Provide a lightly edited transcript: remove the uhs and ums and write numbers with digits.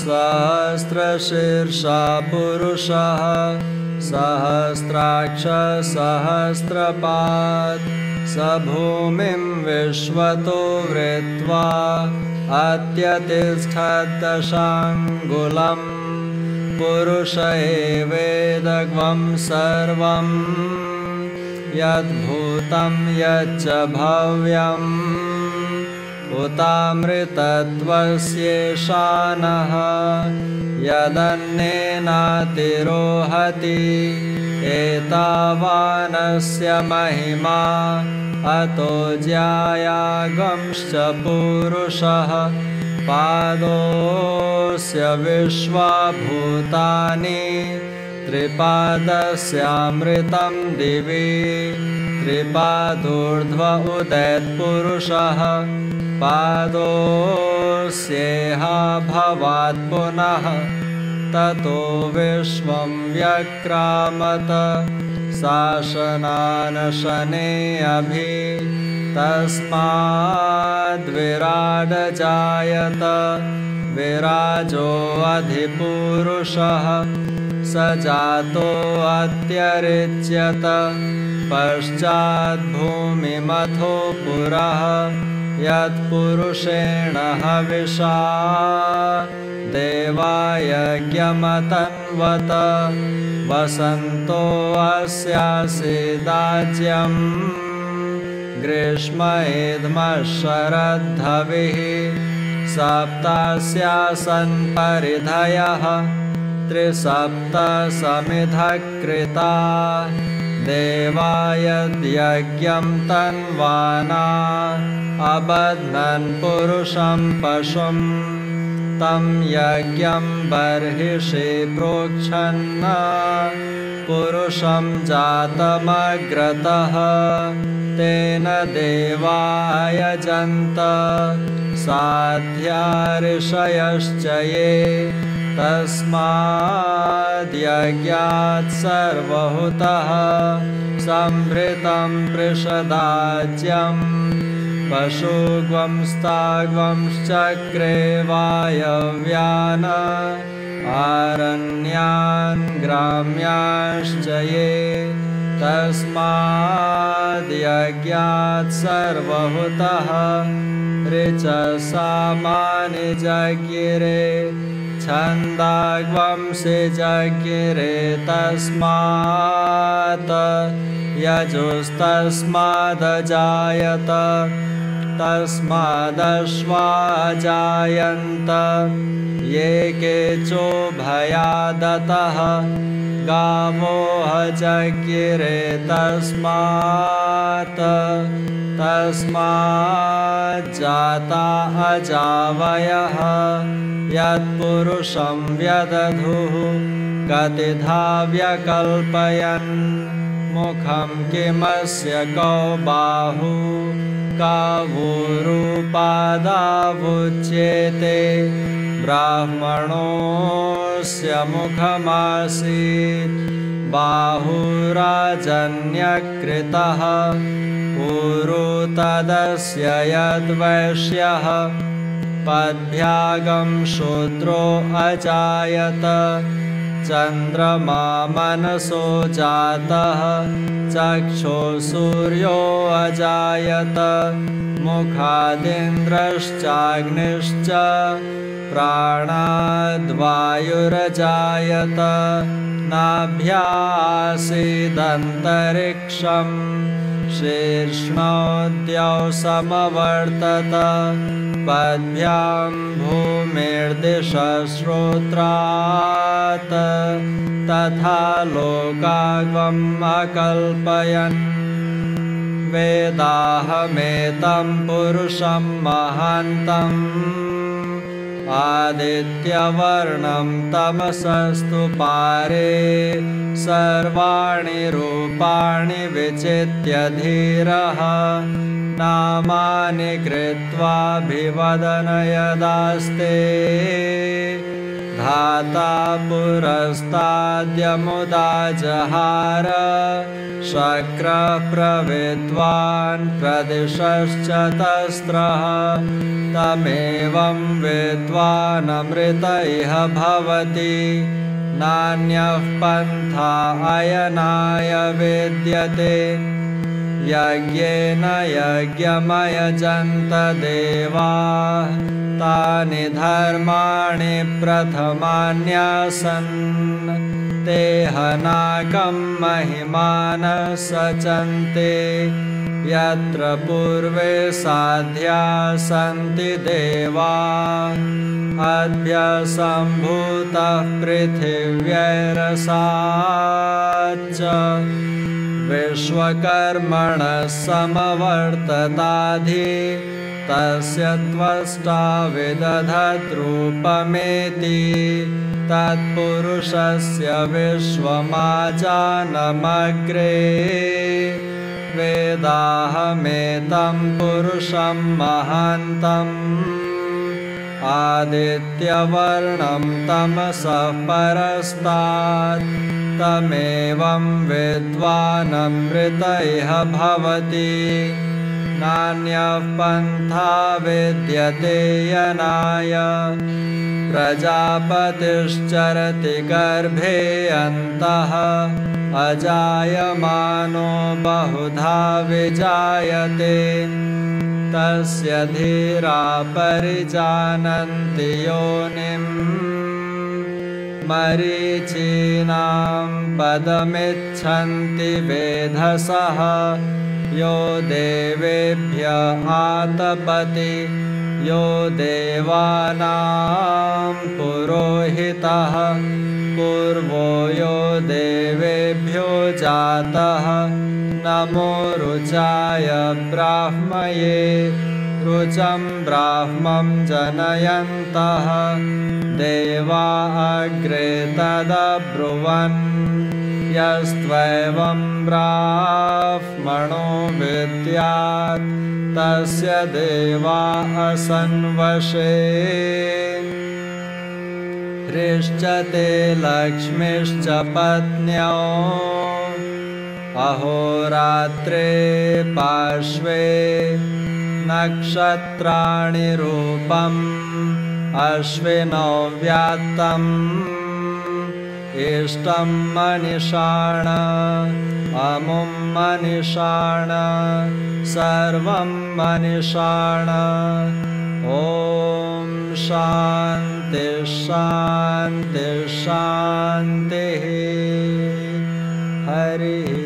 सहस्रशीर्षा पुरुषः सहस्राक्षः सहस्रपात् स भूमिं विश्वतो वृत्वा अत्यतिष्ठद्दशाङ्गुलम् पुरुष एवेदग्वं सर्वं यद्भूतं यच्च भव्यम् उतामृतत्वस्येषानः यदन्नेनातिरोहति एतावानस्य महिमा अतो ज्यायागंश्च पुरुषः पादोऽस्य विश्वभूतानि त्रिपादस्यामृतं दिवि त्रिपादोर्ध्व उदैत्पुरुषः पादोऽस्येहा भवात् पुनः ततो विश्वं व्यक्रामत शासनानशने अभि तस्माद्विराड जायत विराजो अधिपुरुषः स जातो अत्यरिच्यत पश्चाद्भूमिमथो पुरः यत्पुरुषेण हविषा देवायज्ञमतन्वत वसन्तो अस्यासीदाज्यम् ग्रीष्म शरद्धविः सप्तास्यासन् परिधयः त्रिसप्तसमिधः कृता देवायद्यज्ञं तन्वाना अबध्नन् पुरुषं पशुं तं यज्ञं बर्हिषि प्रोक्षन् पुरुषं जातमग्रतः तेन देवायजन्त साध्या ऋषयश्च ये तस्माद्यज्ञात् सर्वहुतः संभृतं पृषदाज्यं पशुग्वंस्ताग्वंश्चक्रे वायव्यान् आरण्यान् ग्राम्यांश्च ये तस्माद्यज्ञात् सर्वहुतः ऋचसामानि जज्ञिरे छन्दाग्वंसि जज्ञिरे तस्मात् यजुस्तस्मादजायत तस्मादश्वाजायन्त ये केचोभयादतः गावो जज्ञिरे तस्माज्जाता अजावयः यत्पुरुषं व्यदधुः कतिधा व्यकल्पयन् मुखं किमस्य कौ बाहु कावूरुपादावुच्येते ब्राह्मणोऽस्य मुखमासीत् बाहुराजन्यकृतः ऊरु तदस्य यद्वैश्यः पद्भ्यागं शूद्रो अजायत चन्द्रमा मनसो जातः चक्षो सूर्यो अजायत मुखादिन्द्रश्चाग्निश्च प्राणाद्वायुरजायत नाभ्यासीदन्तरिक्षं शीर्ष्णोद्यौ समवर्तत पद्भ्यां भूमिर्दिशश्रोत्रात् तथा लोकाग्वम् अकल्पयन् वेदाहमेतं पुरुषं महान्तम् आदित्यवर्णं तमसस्तु पारे सर्वाणि रूपाणि विचित्य धीरः नामानि कृत्वाभिवदन यदास्ते धाता पुरस्ताद्यमुदा जहार शक्रः प्रविद्वान् प्रदिशश्च तस्त्रः तमेवं विद्वानमृत इह भवति नान्यः पन्था अयनाय विद्यते यज्ञेन यज्ञमयजन्त देवाः तानि धर्माणि प्रथमान्यासन् ते हनाकं महिमानः सचन्ते यत्र पूर्वे साध्या सन्ति देवाः अभ्यसम्भूतः पृथिव्यैरसाच्च विश्वकर्मणः समवर्तताधि तस्य त्वष्टा विदधद्रूपमेति तत्पुरुषस्य विश्वमाजानमग्रे वेदाहमेतं पुरुषं महान्तम् आदित्यवर्णं तमसः परस्तात् तमेवं विद्वानमृत इह भवति नान्यः पन्था विद्यते यनाय प्रजापतिश्चरति गर्भे अन्तः अजायमानो बहुधा विजायते तस्य धीरा परिजानन्ति योनिम् मरीचीनां पदमिच्छन्ति वेधसः यो देवेभ्य आतपति यो देवानां पुरोहितः पूर्वो यो देवेभ्यो जातः नमो रुचाय ब्राह्मये रुचं ब्राह्मं जनयन्तः देवा अग्रे तदब्रुवन् यस्त्वैवं ब्राह्मणो विद्यात् तस्य देवाः सन्वशे ह्रिश्चते लक्ष्मीश्च पत्न्यो अहोरात्रे पार्श्वे नक्षत्राणि रूपम् अश्विनौ व्यात्तम् इष्टं मनिषाण अमुं मनिषाण सर्वं मनिषाण ॐ शान्ति शान्ति शान्तिः हरिः